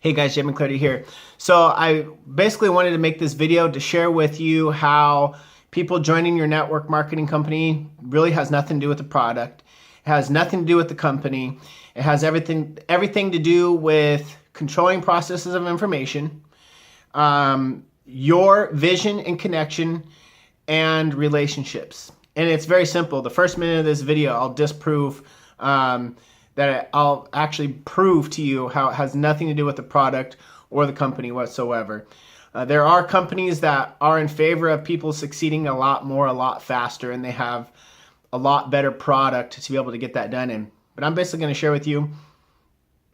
Hey guys, Jim and Clarity here. So I basically wanted to make this video to share with you how people joining your network marketing company really has nothing to do with the product. It has nothing to do with the company. It has everything to do with controlling processes of information, your vision and connection, and relationships. And it's very simple. The first minute of this video, I'll disprove that I'll actually prove to you how it has nothing to do with the product or the company whatsoever. There are companies that are in favor of people succeeding a lot more, a lot faster, and they have a lot better product to be able to get that done in. But I'm basically going to share with you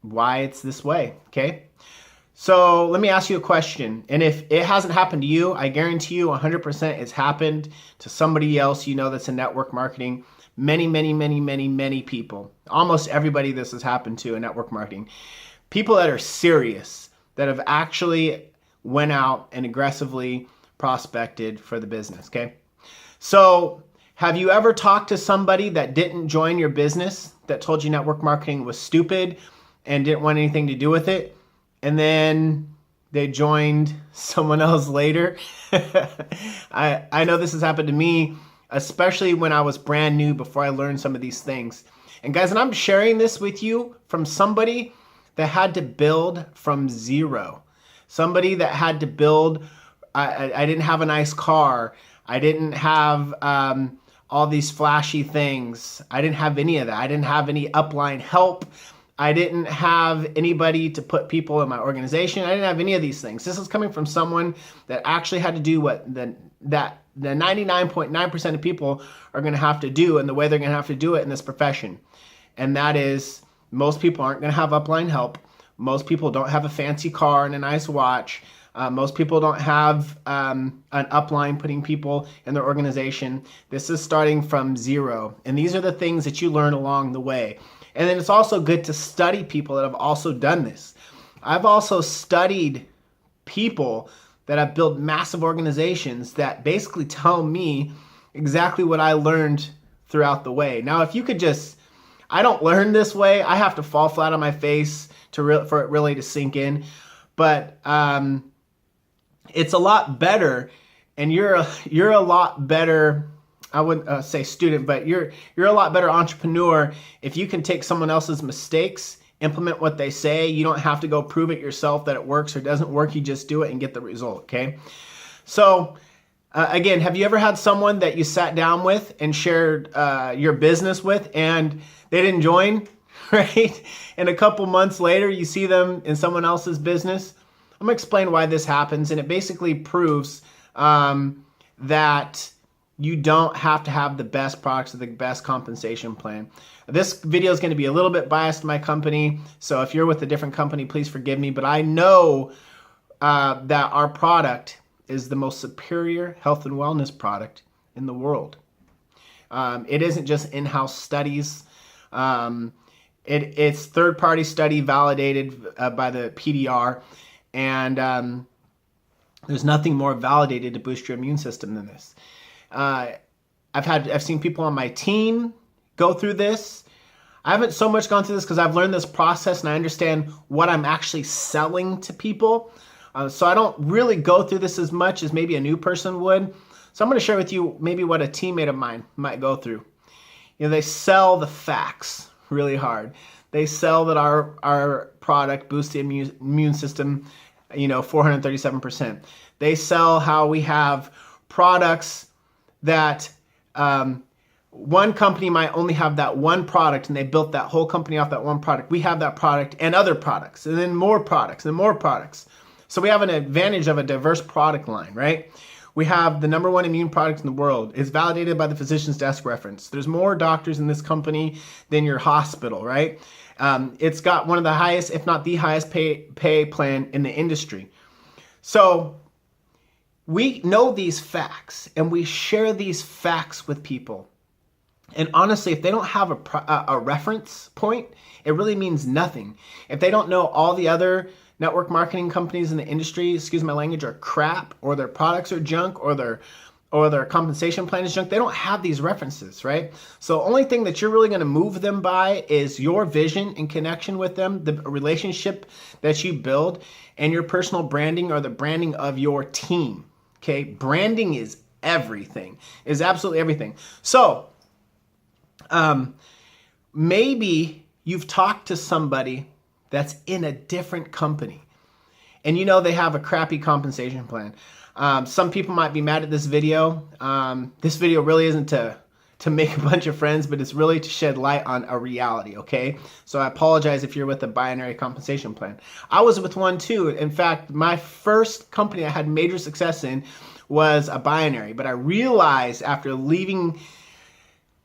why it's this way, okay? So let me ask you a question. And if it hasn't happened to you, I guarantee you 100% it's happened to somebody else you know that's in network marketing. Many people. Almost everybody this has happened to in network marketing. People that are serious, that have actually went out and aggressively prospected for the business, okay? So have you ever talked to somebody that didn't join your business, that told you network marketing was stupid and didn't want anything to do with it, and then they joined someone else later? I know this has happened to me, especially when I was brand new before I learned some of these things. And guys, and I'm sharing this with you from somebody that had to build from zero. Somebody that had to build, I didn't have a nice car. I didn't have all these flashy things. I didn't have any of that. I didn't have any upline help. I didn't have anybody to put people in my organization. I didn't have any of these things. This is coming from someone that actually had to do what the 99.9% of people are going to have to do, and the way they're going to have to do it in this profession. And that is, most people aren't going to have upline help. Most people don't have a fancy car and a nice watch. Most people don't have an upline putting people in their organization. This is starting from zero. And these are the things that you learn along the way. And then it's also good to study people that have also done this. I've also studied people that have built massive organizations that basically tell me exactly what I learned throughout the way. Now, if you could just, I don't learn this way. I have to fall flat on my face for it really to sink in. But it's a lot better, and you're a lot better, I wouldn't say student, but you're a lot better entrepreneur if you can take someone else's mistakes, implement what they say. You don't have to go prove it yourself that it works or doesn't work. You just do it and get the result, okay? So again, have you ever had someone that you sat down with and shared your business with and they didn't join, right? And a couple months later, you see them in someone else's business? I'm gonna explain why this happens, and it basically proves that you don't have to have the best products or the best compensation plan. This video is going to be a little bit biased to my company, so if you're with a different company, please forgive me, but I know that our product is the most superior health and wellness product in the world. It isn't just in-house studies. It's third-party study validated by the PDR, and there's nothing more validated to boost your immune system than this. I've seen people on my team go through this. I haven't so much gone through this because I've learned this process and I understand what I'm actually selling to people. So I don't really go through this as much as maybe a new person would. So I'm going to share with you maybe what a teammate of mine might go through. You know, they sell the facts really hard. They sell that our product boosts the immune system, 437%. They sell how we have products that one company might only have that one product and they built that whole company off that one product. We have that product and other products and then more products and more products. So we have an advantage of a diverse product line, right? We have the #1 immune product in the world. It's validated by the physician's desk reference. There's more doctors in this company than your hospital, right? It's got one of the highest, if not the highest pay plan in the industry. So we know these facts and we share these facts with people. And honestly, if they don't have a reference point, it really means nothing. If they don't know all the other network marketing companies in the industry, excuse my language, are crap, or their products are junk, or their or their compensation plan is junk, they don't have these references, right? So the only thing that you're really going to move them by is your vision and connection with them, the relationship that you build, and your personal branding or the branding of your team. Okay, branding is everything, is absolutely everything. So maybe you've talked to somebody that's in a different company, and you know they have a crappy compensation plan. Some people might be mad at this video. This video really isn't to make a bunch of friends, but it's really to shed light on a reality, okay? So I apologize if you're with a binary compensation plan. I was with one too. In fact, my first company I had major success in was a binary, but I realized after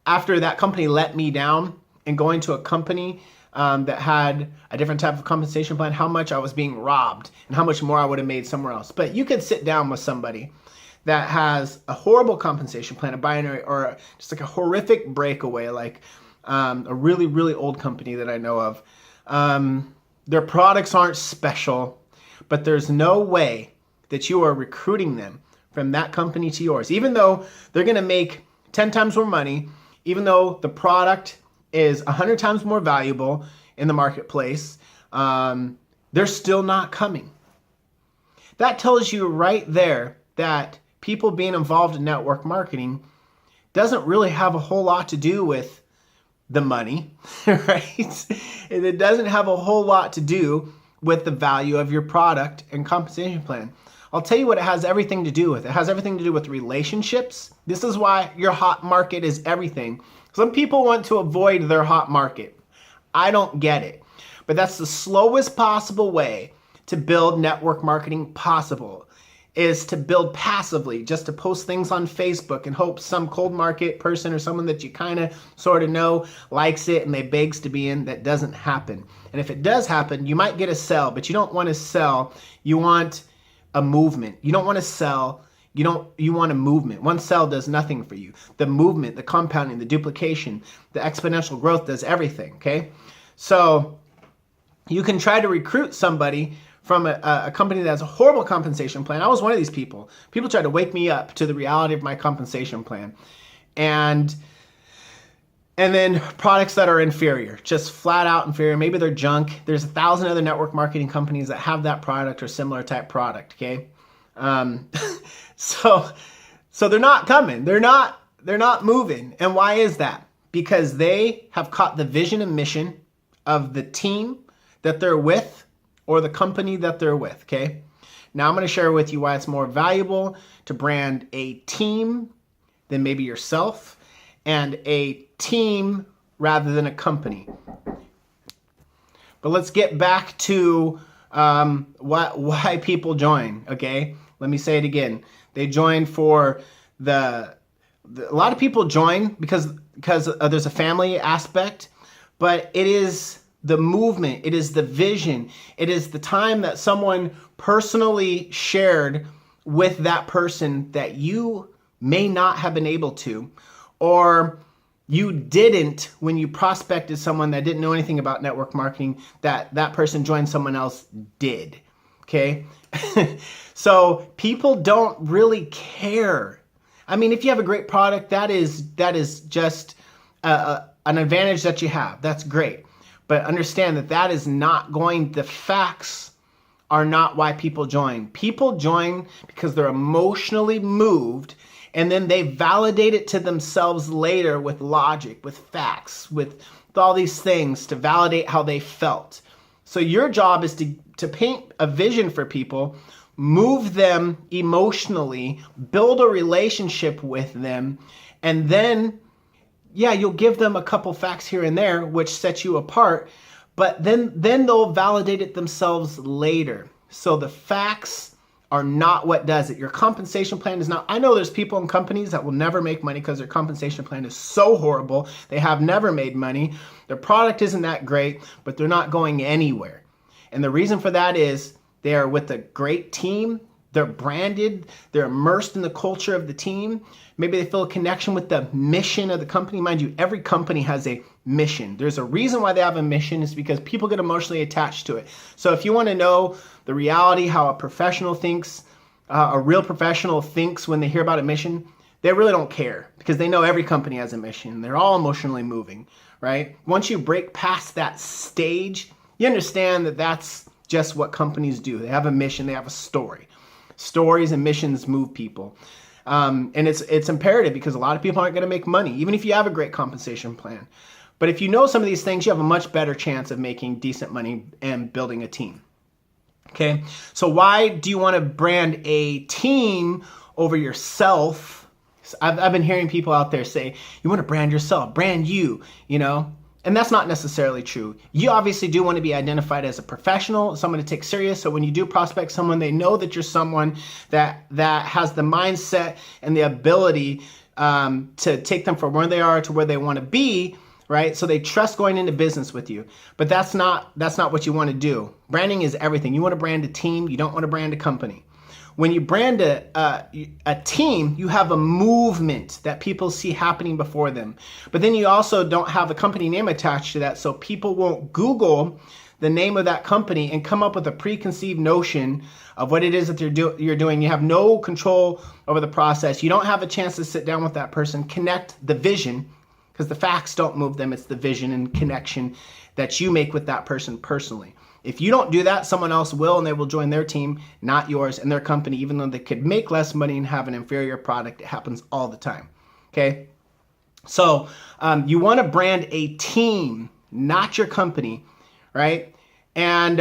that company let me down and going to a company that had a different type of compensation plan, how much I was being robbed and how much more I would have made somewhere else. But you could sit down with somebody that has a horrible compensation plan, a binary, or just like a horrific breakaway, like a really, really old company that I know of. Their products aren't special, but there's no way that you are recruiting them from that company to yours, even though they're going to make 10 times more money, even though the product is 100 times more valuable in the marketplace, they're still not coming. That tells you right there that people being involved in network marketing doesn't really have a whole lot to do with the money, right? It doesn't have a whole lot to do with the value of your product and compensation plan. I'll tell you what it has everything to do with. It has everything to do with relationships. This is why your hot market is everything. Some people want to avoid their hot market. I don't get it. But that's the slowest possible way to build network marketing possible, is to build passively, just to post things on Facebook and hope some cold market person or someone that you kind of sort of know likes it and they begs to be in. That doesn't happen. And if it does happen, you might get a sell, but you don't want to sell. You want a movement. You don't want to sell. You want a movement. One sell does nothing for you. The movement, the compounding, the duplication, the exponential growth does everything, okay? So you can try to recruit somebody from a company that has a horrible compensation plan. I was one of these people. People tried to wake me up to the reality of my compensation plan. And then products that are inferior, just flat out inferior. Maybe they're junk. There's 1,000 other network marketing companies that have that product or similar type product, okay? So they're not coming. They're not moving. And why is that? Because they have caught the vision and mission of the team that they're with or the company that they're with, okay? Now I'm going to share with you why it's more valuable to brand a team than maybe yourself, and a team rather than a company. But let's get back to why people join, okay? Let me say it again. They join for a lot of people join because there's a family aspect, but it is the movement, it is the vision, it is the time that someone personally shared with that person that you may not have been able to, or you didn't when you prospected someone that didn't know anything about network marketing, that person joined someone else did, okay? So people don't really care. I mean, if you have a great product, that is just an advantage that you have. That's great. But understand that is not going, the facts are not why people join. People join because they're emotionally moved, and then they validate it to themselves later with logic, with facts, with all these things to validate how they felt. So your job is to paint a vision for people, move them emotionally, build a relationship with them, and then, yeah, you'll give them a couple facts here and there, which sets you apart, but then they'll validate it themselves later. So the facts are not what does it. Your compensation plan is not. I know there's people in companies that will never make money because their compensation plan is so horrible. They have never made money. Their product isn't that great, but they're not going anywhere. And the reason for that is they are with a great team. They're branded. They're immersed in the culture of the team. Maybe they feel a connection with the mission of the company. Mind you, every company has a mission. There's a reason why they have a mission. Is because people get emotionally attached to it. So if you want to know the reality, how a professional thinks, a real professional thinks when they hear about a mission, they really don't care because they know every company has a mission. They're all emotionally moving, right? Once you break past that stage, you understand that that's just what companies do. They have a mission, they have a story. Stories and missions move people. And it's imperative because a lot of people aren't going to make money, even if you have a great compensation plan. But if you know some of these things, you have a much better chance of making decent money and building a team. Okay, so why do you want to brand a team over yourself? I've been hearing people out there say, you want to brand yourself, brand you, and that's not necessarily true. You obviously do want to be identified as a professional, someone to take serious. So when you do prospect someone, they know that you're someone that has the mindset and the ability to take them from where they are to where they want to be, right? So they trust going into business with you. But that's not what you want to do. Branding is everything. You want to brand a team. You don't want to brand a company. When you brand a team, you have a movement that people see happening before them. But then you also don't have a company name attached to that, so people won't Google the name of that company and come up with a preconceived notion of what it is that you're doing. You have no control over the process. You don't have a chance to sit down with that person, connect the vision, because the facts don't move them. It's the vision and connection that you make with that person personally. If you don't do that, someone else will, and they will join their team, not yours, and their company, even though they could make less money and have an inferior product. It happens all the time, okay? So you want to brand a team, not your company, right? And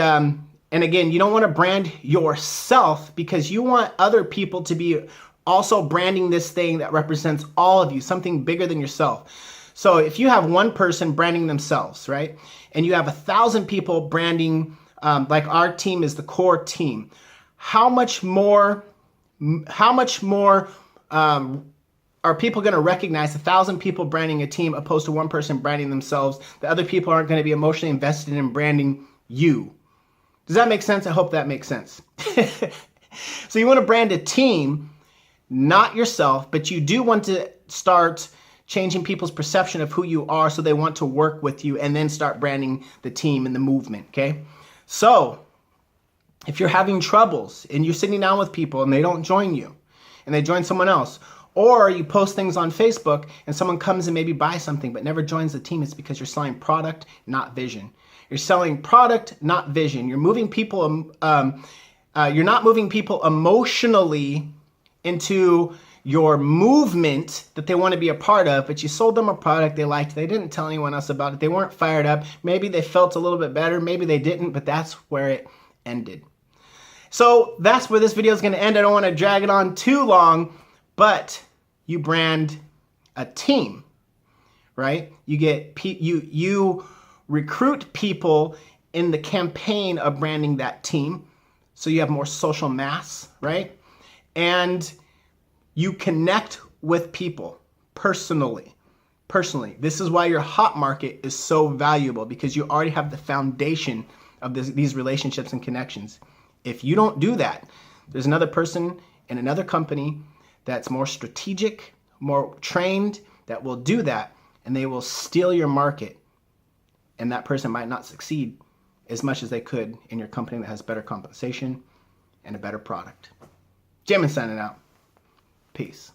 again, you don't want to brand yourself because you want other people to be also branding this thing that represents all of you, something bigger than yourself. So if you have one person branding themselves, right, and you have 1,000 people branding, like our team is the core team, how much more are people going to recognize 1,000 people branding a team opposed to one person branding themselves? The other people aren't going to be emotionally invested in branding you. Does that make sense? I hope that makes sense. So you want to brand a team, not yourself, but you do want to start changing people's perception of who you are so they want to work with you, and then start branding the team and the movement, okay? So if you're having troubles and you're sitting down with people and they don't join you and they join someone else, or you post things on Facebook and someone comes and maybe buys something but never joins the team, it's because you're selling product, not vision. You're selling product, not vision. You're moving people, you're not moving people emotionally into your movement that they want to be a part of, but you sold them a product they liked. They didn't tell anyone else about it. They weren't fired up. Maybe they felt a little bit better. Maybe they didn't, but that's where it ended. So that's where this video is going to end. I don't want to drag it on too long, but you brand a team, right? You recruit people in the campaign of branding that team, so you have more social mass, right? And you connect with people personally. This is why your hot market is so valuable, because you already have the foundation of these relationships and connections. If you don't do that, there's another person in another company that's more strategic, more trained, that will do that, and they will steal your market. And that person might not succeed as much as they could in your company that has better compensation and a better product. Jim is signing out. Peace.